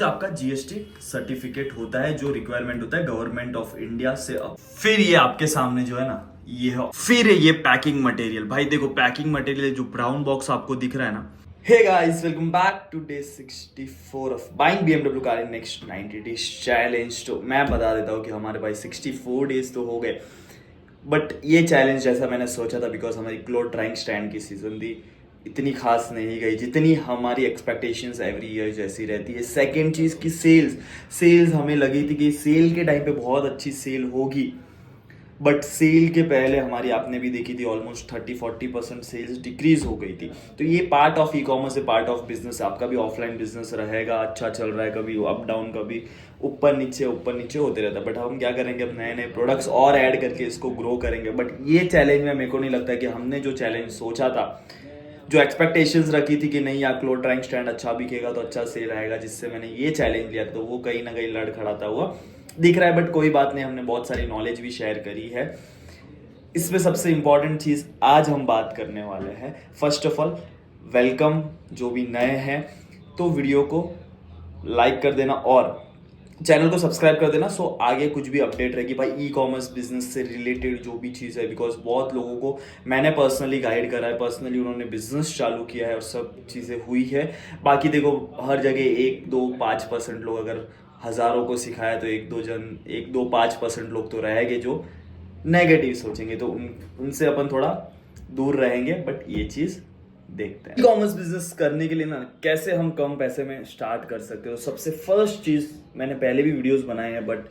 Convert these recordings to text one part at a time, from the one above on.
आपका GST certificate होता है जो रिक्वायरमेंट होता है गवर्नमेंट ऑफ इंडिया से। अब फिर ये आपके सामने जो है ना, ये है फिर ये पैकिंग मटेरियल। भाई देखो पैकिंग मटेरियल जो ब्राउन बॉक्स आपको दिख रहा है ना। Hey guys, welcome back to day 64 of buying BMW car in next 90 days challenge. तो मैं बता देता हूँ कि हमारे भाई 64 डेज तो हो गए, बट ये चैलेंज जैसा मैंने सोचा था, बिकॉज हमारी क्लोथ ड्राइंग स्टैंड की सीजन थी इतनी खास नहीं गई जितनी हमारी एक्सपेक्टेशंस एवरी ईयर जैसी रहती है। सेकंड चीज़ की सेल्स हमें लगी थी कि सेल के टाइम पे बहुत अच्छी सेल होगी, बट सेल के पहले हमारी आपने भी देखी थी ऑलमोस्ट 30-40% सेल्स डिक्रीज हो गई थी। तो ये पार्ट ऑफ ई कॉमर्स है, पार्ट ऑफ बिजनेस। आपका भी ऑफलाइन बिजनेस रहेगा, अच्छा चल रहा है, कभी अप डाउन, कभी ऊपर नीचे होते रहता है। बट हम क्या करेंगे, अब नए नए प्रोडक्ट्स और ऐड करके इसको ग्रो करेंगे। बट ये चैलेंज में मेरे को नहीं लगता कि हमने जो चैलेंज सोचा था, जो एक्सपेक्टेशंस रखी थी कि नहीं यार क्लोथ ड्राइंग स्टैंड अच्छा बिकेगा तो अच्छा सेल आएगा, जिससे मैंने ये चैलेंज लिया तो वो कहीं ना कहीं लड़खड़ाता हुआ दिख रहा है। बट कोई बात नहीं, हमने बहुत सारी नॉलेज भी शेयर करी है। इसमें सबसे इंपॉर्टेंट चीज़ आज हम बात करने वाले हैं। फर्स्ट ऑफ ऑल वेलकम जो भी नए हैं, तो वीडियो को लाइक कर देना और चैनल को सब्सक्राइब कर देना, सो आगे कुछ भी अपडेट रहेगी भाई ई कॉमर्स बिजनेस से रिलेटेड जो भी चीज़ है। बिकॉज बहुत लोगों को मैंने पर्सनली गाइड करा है, पर्सनली उन्होंने बिजनेस चालू किया है और सब चीज़ें हुई है। बाकी देखो हर जगह 1-2-5% लोग, अगर हज़ारों को सिखाया तो 1-2-5% लोग तो रहेंगे जो नेगेटिव सोचेंगे, तो उनसे अपन थोड़ा दूर रहेंगे। बट ये चीज़ देखते हैं ई कॉमर्स बिजनेस करने के लिए ना, कैसे हम कम पैसे में स्टार्ट कर सकते हो। सबसे फर्स्ट चीज, मैंने पहले भी वीडियोस बनाए हैं बट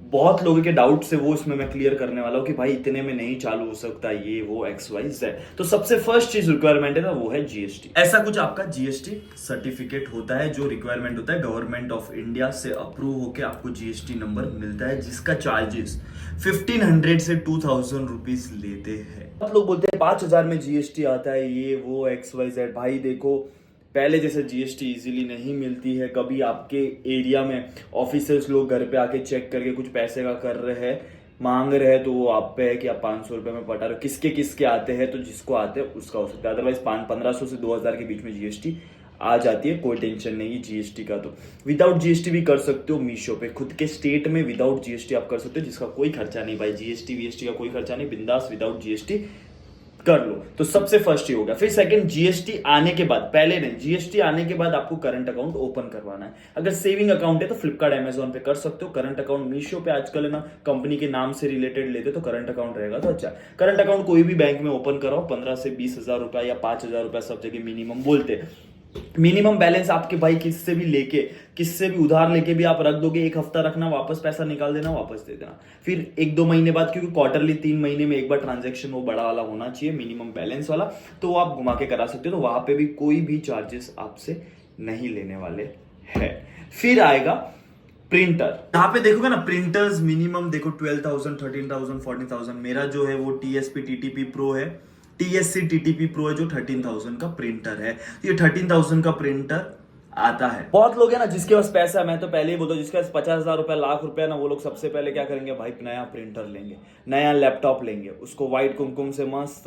बहुत लोगों के डाउट से वो इसमें मैं क्लियर करने वाला हूँ कि भाई इतने में नहीं चालू हो सकता ये वो XYZ। तो सबसे फर्स्ट चीज रिक्वायरमेंट है ना, वो है जीएसटी। ऐसा कुछ आपका जीएसटी सर्टिफिकेट होता है जो रिक्वायरमेंट होता है गवर्नमेंट ऑफ इंडिया से अप्रूव होकर आपको जीएसटी नंबर मिलता है, जिसका चार्जेस 1500 से 2000 रुपीज लेते हैं। आप लोग बोलते हैं 5000 में जीएसटी आता है, ये वो XYZ। भाई देखो पहले जैसे जीएसटी इजीली नहीं मिलती है। कभी आपके एरिया में ऑफिसर्स लोग घर पे आके चेक करके कुछ पैसे का कर रहे हैं, मांग रहे हैं, तो वो आप पे है कि आप 500 रुपए में पटा रहे हो। किसके किसके आते हैं, तो जिसको आते हैं उसका हो सकता है। अदरवाइज 1500 से 2000 के बीच में जीएसटी आ जाती है, कोई टेंशन नहीं है जीएसटी का। तो विदाउट जीएसटी भी कर सकते हो मीशो पे, खुद के स्टेट में विदाउट जीएसटी आप कर सकते हो, जिसका कोई खर्चा नहीं। भाई जीएसटी वीएसटी का कोई खर्चा नहीं, बिंदास विदाउट जीएसटी कर लो। तो सबसे फर्स्ट ही होगा। फिर सेकंड, जीएसटी आने के बाद, पहले नहीं, जीएसटी आने के बाद आपको करंट अकाउंट ओपन करवाना है। अगर सेविंग अकाउंट है तो फ्लिपकार्ट अमेजोन पे कर सकते हो। करंट अकाउंट मीशो पे आजकल है ना, कंपनी के नाम से रिलेटेड लेते तो करंट अकाउंट रहेगा तो अच्छा। करंट अकाउंट कोई भी बैंक में ओपन कराओ, 15 से 20 हजार रुपया या 5,000 रुपया सब जगह मिनिमम बोलते हैं। मिनिमम बैलेंस आपके भाई किससे भी उधार लेके भी आप रख दोगे, एक हफ्ता रखना, वापस पैसा निकाल देना, वापस दे देना। फिर 1-2 महीने बाद, क्योंकि क्वार्टरली 3 महीने में एक बार ट्रांजैक्शन वो बड़ा वाला होना चाहिए मिनिमम बैलेंस वाला, तो वो आप घुमा के करा सकते हो। तो वहां पे भी कोई भी चार्जेस आपसे नहीं लेने वाले हैं। फिर आएगा प्रिंटर। यहाँ पे देखोगे ना, प्रिंटर्स मिनिमम देखो 12,000, 13,000, 14,000। मेरा जो है वो TSP TTP प्रो है, TSC TTP प्रो है, जो 13,000 का प्रिंटर है। ये 13,000 का प्रिंटर आता है। बहुत लोग है ना जिसके पास पैसा, मैं तो पहले ही बोलता हूँ, जिसके पास 50,000 रुपया, लाख रुपया ना, वो लोग सबसे पहले क्या करेंगे भाई, नया प्रिंटर लेंगे, नया लैपटॉप लेंगे, उसको व्हाइट कुमकुम से मस्त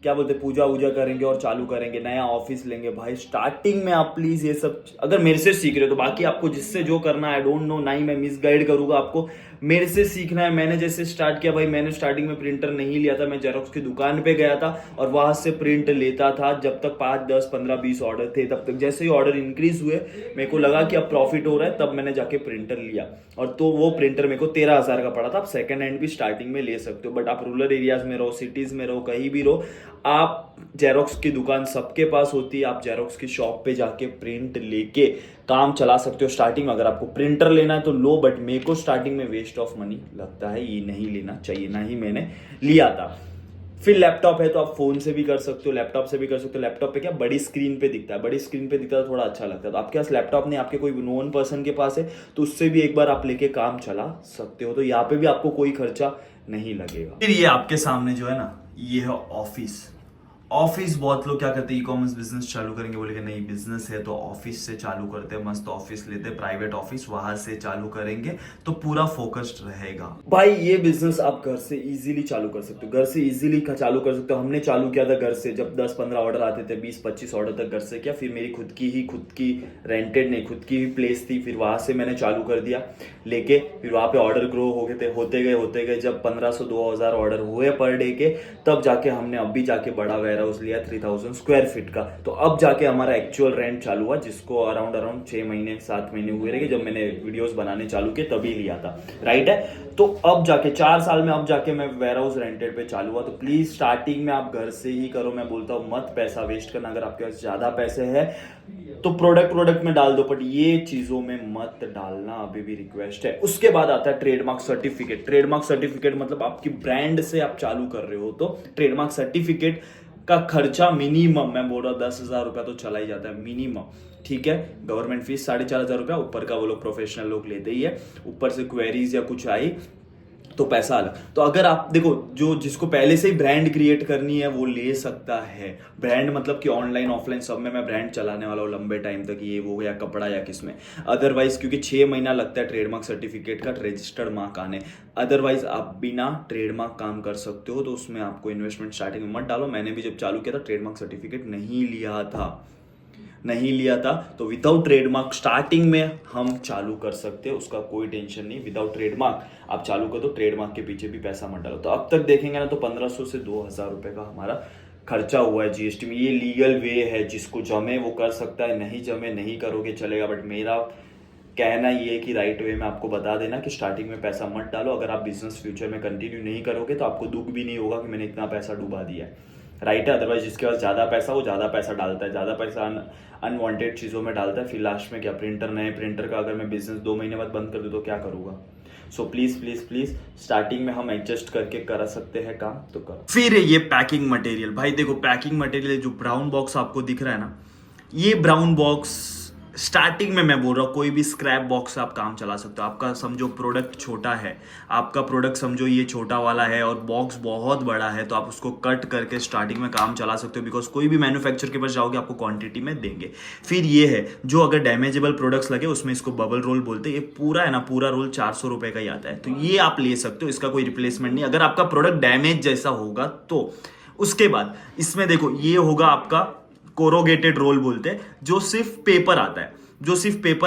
क्या बोलते पूजा वूजा करेंगे और चालू करेंगे, नया ऑफिस लेंगे। भाई स्टार्टिंग में आप प्लीज ये सब, अगर मेरे से सीख रहे हो तो बाकी आपको जिससे जो करना है, आई डोंट नो, ना ही मैं मिस गाइड करूंगा आपको, मेरे से सीखना है। मैंने जैसे स्टार्ट किया भाई, मैंने स्टार्टिंग में प्रिंटर नहीं लिया था, मैं जेरोक्स की दुकान पे गया था और वहां से प्रिंट लेता था। जब तक 5, 10, 15, 20 ऑर्डर थे, तब तक जैसे ही ऑर्डर इंक्रीज हुए, मेरे को लगा कि अब प्रॉफिट हो रहा है, तब मैंने जाके प्रिंटर लिया। और तो वो प्रिंटर मेरे को 13,000 का पड़ा था। आप सेकंड हैंड भी स्टार्टिंग में ले सकते हो, बट आप रूरल एरियाज में रहो, सिटीज में रहो, कहीं भी रहो, आप जेरोक्स की दुकान सबके पास होती है, आप जेरोक्स की शॉप पे जाके प्रिंट लेके काम चला सकते हो। स्टार्टिंग में अगर आपको प्रिंटर लेना है तो लो, बट मेरे को स्टार्टिंग में वेस्ट ऑफ मनी लगता है, ये नहीं लेना चाहिए, ना ही मैंने लिया था। फिर लैपटॉप है तो आप फोन से भी कर सकते हो, लैपटॉप से भी कर सकते हो। लैपटॉप पे क्या बड़ी स्क्रीन पे दिखता है, बड़ी स्क्रीन पे दिखता है तो थोड़ा अच्छा लगता है। तो आपके पास लैपटॉप नहीं, आपके कोई नोन पर्सन के पास है, तो उससे भी एक बार आप लेके काम चला सकते हो। तो यहाँ पे भी आपको कोई खर्चा नहीं लगेगा। फिर ये आपके सामने जो है ना, ये है ऑफिस। ऑफिस बहुत लोग क्या करते हैं, ई कॉमर्स बिजनेस चालू करेंगे, बोलेंगे नहीं बिजनेस है तो ऑफिस से चालू करते हैं, मस्त ऑफिस लेते हैं, प्राइवेट ऑफिस, वहां से चालू करेंगे तो पूरा फोकस्ड रहेगा। भाई ये बिजनेस आप घर से इजीली चालू कर सकते हो, घर से इजीली चालू कर सकते हो। हमने चालू किया था घर से, जब 10-15 ऑर्डर आते थे, 20-25 ऑर्डर तक घर से किया। फिर मेरी खुद की रेंटेड नहीं, खुद की ही प्लेस थी, फिर वहां से मैंने चालू कर दिया लेके। फिर वहां पे ऑर्डर ग्रो हो गए थे, होते गए जब 1500-2000 ऑर्डर हुए पर डे के, तब जाके हमने अभी जाके बड़ा वेयर हाउस लिया 3000 स्क्वायर फीट का। तो अब जाके हमारा एक्चुअल रेंट चालू हुआ, जिसको अराउंड 6-7 महीने हुए रहे, जब मैंने वीडियोस बनाने चालू किए तभी लिया था, राइट है। तो अब जाके 4 साल में अब जाके मैं वेयर हाउस रेंटेड पे चालू हुआ। तो प्लीज स्टार्टिंग में आप घर से ही करो, मैं बोलता हूँ मत पैसा वेस्ट करना। अगर आपके पास ज्यादा पैसे है तो प्रोडक्ट में डाल दो, बट ये चीजों में मत डालना, अभी भी रिक्वेस्ट है। उसके बाद आता है ट्रेडमार्क सर्टिफिकेट। ट्रेडमार्क सर्टिफिकेट मतलब आपकी ब्रांड से आप चालू कर रहे हो तो ट्रेडमार्क सर्टिफिकेट का खर्चा मिनिमम, मैं बोल रहा हूँ 10,000 रुपया तो चला ही जाता है मिनिमम, ठीक है। गवर्नमेंट फीस 4,500 रुपया, ऊपर का वो लोग प्रोफेशनल लोग लेते ही है, ऊपर से क्वेरीज या कुछ आई तो पैसा अलग। तो अगर आप देखो, जो जिसको पहले से ही ब्रांड क्रिएट करनी है वो ले सकता है। ब्रांड मतलब कि ऑनलाइन ऑफलाइन सब में मैं ब्रांड चलाने वाला हूँ लंबे टाइम तक, ये वो या कपड़ा या किसमें। अदरवाइज क्योंकि 6 महीना लगता है ट्रेडमार्क सर्टिफिकेट का रजिस्टर्ड मार्क आने, अदरवाइज आप बिना ट्रेडमार्क काम कर सकते हो। तो उसमें आपको इन्वेस्टमेंट स्टार्टिंग में मत डालो। मैंने भी जब चालू किया था ट्रेडमार्क सर्टिफिकेट नहीं लिया था, तो विदाउट ट्रेडमार्क स्टार्टिंग में हम चालू कर सकते हैं, उसका कोई टेंशन नहीं। विदाउट ट्रेडमार्क आप चालू कर दो, ट्रेडमार्क के पीछे भी पैसा मत डालो। तो अब तक देखेंगे ना तो 1500 से 2000 रुपए का हमारा खर्चा हुआ है जीएसटी में। ये लीगल वे है, जिसको जमे वो कर सकता है, नहीं जमे नहीं करोगे चलेगा। बट मेरा कहना ये है कि राइट वे में आपको बता देना कि स्टार्टिंग में पैसा मत डालो। अगर आप बिजनेस फ्यूचर में कंटिन्यू नहीं करोगे तो आपको दुख भी नहीं होगा कि मैंने इतना पैसा डुबा दिया है, राइट है। अदरवाइज जिसके पास ज्यादा पैसा वो ज्यादा पैसा डालता है, ज्यादा पैसा अनवांटेड चीजों में डालता है। फिर लास्ट में क्या, प्रिंटर नए प्रिंटर का अगर मैं बिजनेस 2 महीने बाद बंद कर दूं तो क्या करूंगा। सो प्लीज स्टार्टिंग में हम एडजस्ट करके कर सकते हैं काम तो करो। फिर ये पैकिंग मटेरियल, भाई देखो पैकिंग मटेरियल जो ब्राउन बॉक्स आपको दिख रहा है ना, ये ब्राउन बॉक्स स्टार्टिंग में मैं बोल रहा हूँ कोई भी स्क्रैप बॉक्स से आप काम चला सकते हो। आपका समझो प्रोडक्ट छोटा है, आपका प्रोडक्ट समझो ये छोटा वाला है और बॉक्स बहुत बड़ा है, तो आप उसको कट करके स्टार्टिंग में काम चला सकते हो। बिकॉज कोई भी मैन्युफैक्चर के पास जाओगे आपको क्वांटिटी में देंगे। फिर ये है जो अगर डैमेजेबल प्रोडक्ट्स लगे उसमें इसको बबल रोल बोलते हैं। ये पूरा है ना, पूरा रोल 400 रुपए का ही आता है, तो ये आप ले सकते हो, इसका कोई रिप्लेसमेंट नहीं। अगर आपका प्रोडक्ट डैमेज जैसा होगा तो उसके बाद इसमें देखो ये होगा आपका कोरोगेटेड रोल बोलते हैं, जो सिर्फ पेपर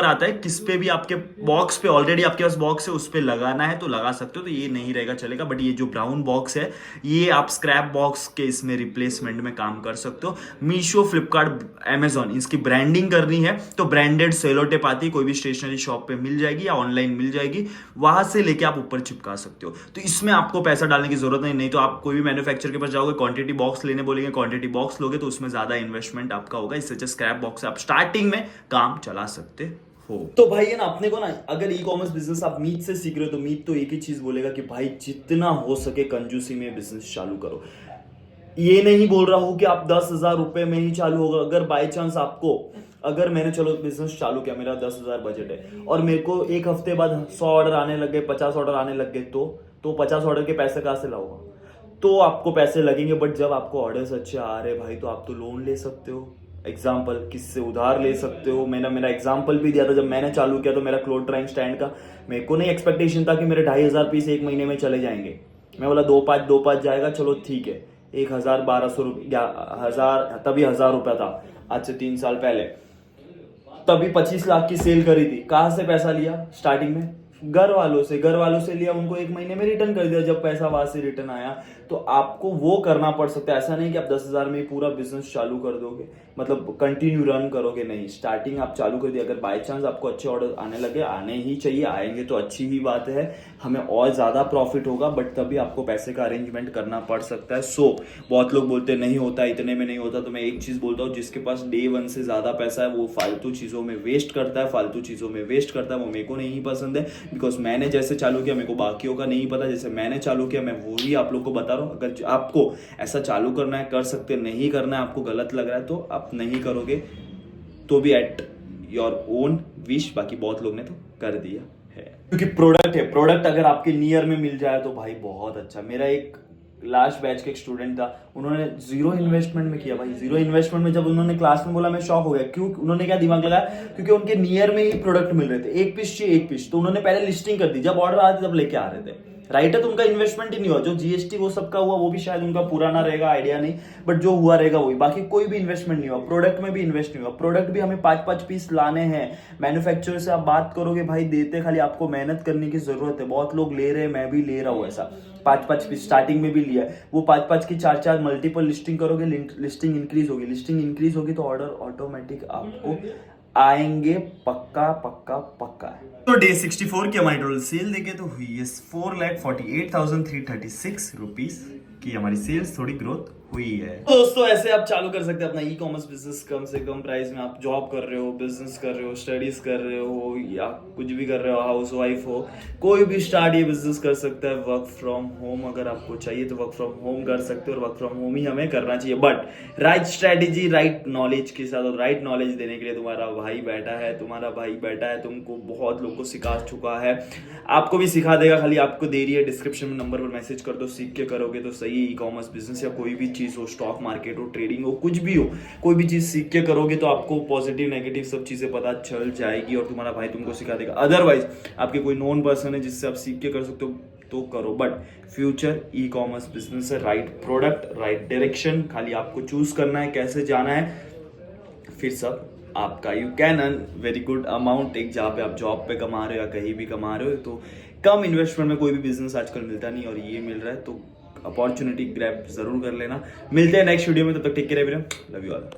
आता है, किस पे भी आपके बॉक्स पे ऑलरेडी आपके पास बॉक्स है उस पे लगाना है तो लगा सकते हो, तो ये नहीं रहेगा चलेगा। बट ये जो ब्राउन बॉक्स है ये आप स्क्रैप बॉक्स के इसमें रिप्लेसमेंट में काम कर सकते हो। मीशो, फ्लिपकार्ट, अमेजॉन, इसकी ब्रांडिंग करनी है तो ब्रांडेड सेलो टेप आती है, कोई भी स्टेशनरी शॉप पे मिल जाएगी या ऑनलाइन मिल जाएगी, वहां से लेके आप ऊपर चिपका सकते हो। तो इसमें आपको पैसा डालने की जरूरत नहीं तो आप कोई भी मैन्युफैक्चर के पास जाओगे, क्वांटिटी बॉक्स लेने बोलेंगे, क्वांटिटी बॉक्स लोगे तो उसमें ज्यादा इन्वेस्टमेंट आपका होगा। इससे अच्छा स्क्रैप बॉक्स से आप स्टार्टिंग में काम चला सकते हो। तो भाई है ना, अपने को ना अगर ई कॉमर्स बिजनेस आप मीत से सीख रहे हो तो मीत तो एक ही चीज बोलेगा कि भाई जितना हो सके कंजूसी में बिजनेस चालू करो। ये नहीं बोल रहा हूं कि आप 10,000 रुपए में ही चालू होगा। अगर बाय चांस आपको, अगर मैंने चलो बिजनेस चालू किया, मेरा 10,000 बजट है और मेरे को एक हफ्ते बाद 100 ऑर्डर आने लग गए, 50 ऑर्डर आने लग गए, तो 50 ऑर्डर के पैसे कहां से लाऊंगा? तो आपको पैसे लगेंगे। बट जब आपको ऑर्डर्स अच्छे आ रहे भाई तो आप तो लोन ले सकते हो, एग्जाम्पल किससे उधार ले सकते हो। मैंने मेरा एग्जाम्पल भी दिया था जब मैंने चालू किया तो मेरा क्लोथ ड्राइंग स्टैंड का मेरे को नहीं एक्सपेक्टेशन था कि मेरे 2,500 पीस एक महीने में चले जाएंगे। मैं बोला 2-5 जाएगा, चलो ठीक है। 1,000-1,200 रुपया, 1,000 तभी 1,000 रुपया था आज से 3 साल पहले, तभी 25 लाख की सेल करी थी। कहां से पैसा लिया स्टार्टिंग में? घर वालों से लिया, उनको 1 महीने में रिटर्न कर दिया जब पैसा वहां से रिटर्न आया। तो आपको वो करना पड़ सकता है, ऐसा नहीं कि आप 10,000 में ही पूरा बिजनेस चालू कर दोगे, मतलब कंटिन्यू रन करोगे, नहीं। स्टार्टिंग आप चालू कर दिया, अगर बाय चांस आपको अच्छे ऑर्डर आने लगे, आने ही चाहिए, आएंगे तो अच्छी ही बात है, हमें और ज्यादा प्रॉफिट होगा। बट तभी आपको पैसे का अरेंजमेंट करना पड़ सकता है। सो बहुत लोग बोलते नहीं होता, इतने में नहीं होता, तो मैं एक चीज बोलता हूँ, जिसके पास डे 1 से ज्यादा पैसा है वो फालतू चीजों में वेस्ट करता है, वो मेरे को नहीं पसंद है। बिकॉज मैंने जैसे चालू किया, मेरे को बाकियों का नहीं पता, जैसे मैंने चालू किया मैं वही आप लोग को बता रहा हूँ। अगर आपको ऐसा चालू करना है कर सकते, नहीं करना है, आपको गलत लग रहा है तो आप नहीं करोगे, तो भी एट योर ओन विश। बाकी बहुत लोग ने तो कर दिया है, क्योंकि प्रोडक्ट है, प्रोडक्ट अगर आपके नियर में मिल जाए तो भाई बहुत अच्छा। मेरा एक लास्ट बैच का एक स्टूडेंट था, उन्होंने जीरो इन्वेस्टमेंट में किया भाई। जीरो इन्वेस्टमेंट में जब उन्होंने क्लास में बोला, मैं शॉक हो गया। क्यों? उन्होंने क्या दिमाग लगाया, क्योंकि उनके नियर में ही प्रोडक्ट मिल रहे थे, एक पीस चाहिए एक पीस, तो उन्होंने पहले लिस्टिंग कर दी, जब ऑर्डर आते तब लेके आ रहे थे। राइट है, तो उनका इन्वेस्टमेंट ही नहीं हुआ। जो जीएसटी वो सबका हुआ वो भी शायद उनका पुराना रहेगा, आइडिया नहीं, बट जो हुआ रहेगा वही। बाकी कोई भी इन्वेस्टमेंट नहीं हुआ, प्रोडक्ट में भी इन्वेस्ट नहीं हुआ। प्रोडक्ट भी हमें 5-5 पीस लाने हैं। मैन्युफैक्चरर से आप बात करोगे भाई, देते, खाली आपको मेहनत करने की जरूरत है। बहुत लोग ले रहे हैं, मैं भी ले रहा हूँ ऐसा 5-5 पीस स्टार्टिंग में भी लिया है। वो 5-5 की 4-4 मल्टीपल लिस्टिंग करोगे, लिस्टिंग इंक्रीज होगी, लिस्टिंग इंक्रीज होगी तो ऑर्डर ऑटोमेटिक आपको आएंगे, पक्का पक्का पक्का है। तो डे 64 की हमारी टोटल सेल देखे तो हुई है 4,48,336 रुपीज की हमारी सेल्स, थोड़ी ग्रोथ हुई है। तो दोस्तों ऐसे आप चालू कर सकते हैं अपना ई कॉमर्स बिजनेस कम से कम प्राइस में। आप जॉब कर रहे हो, बिजनेस कर रहे हो, स्टडीज कर रहे हो, या कुछ भी कर रहे हो, हाउस वाइफ हो, कोई भी स्टार्ट ये बिजनेस कर सकता है। वर्क फ्रॉम होम अगर आपको चाहिए तो वर्क फ्रॉम होम कर सकते हो, और वर्क फ्रॉम होम ही हमें करना चाहिए, but right strategy, right knowledge के साथ। और राइट नॉलेज देने के लिए तुम्हारा भाई बैठा है, तुमको बहुत लोग को सिखा चुका है, आपको भी सिखा देगा। खाली आपको देरी है, डिस्क्रिप्शन में नंबर पर मैसेज कर दो, सीख के करोगे तो सही। ई कॉमर्स बिजनेस या कोई भी चीज हो, स्टॉक मार्केट हो, ट्रेडिंग हो, कुछ भी हो, कोई भी चीज सीख के करोगे तो आपको पॉजिटिव नेगेटिव सब चीजें पता चल जाएगी, और तुम्हारा भाई तुमको सिखा देगा। अदरवाइज आपके कोई नॉन पर्सन है जिससे आप सीख के कर सकते हो तो करो, but future e commerce business है। राइट प्रोडक्ट, राइट डायरेक्शन, खाली आपको चूज करना है कैसे जाना है, फिर सब आपका। You can earn very good amount. एक जहाँ पे आप जॉब पे कमा रहे हो या कहीं भी कमा रहे हो, तो कम इन्वेस्टमेंट में कोई भी बिजनेस आजकल मिलता नहीं, और ये मिल रहा है, तो अपॉर्चुनिटी ग्रैब जरूर कर लेना। मिलते हैं नेक्स्ट वीडियो में, तब तक take care everyone, love you all.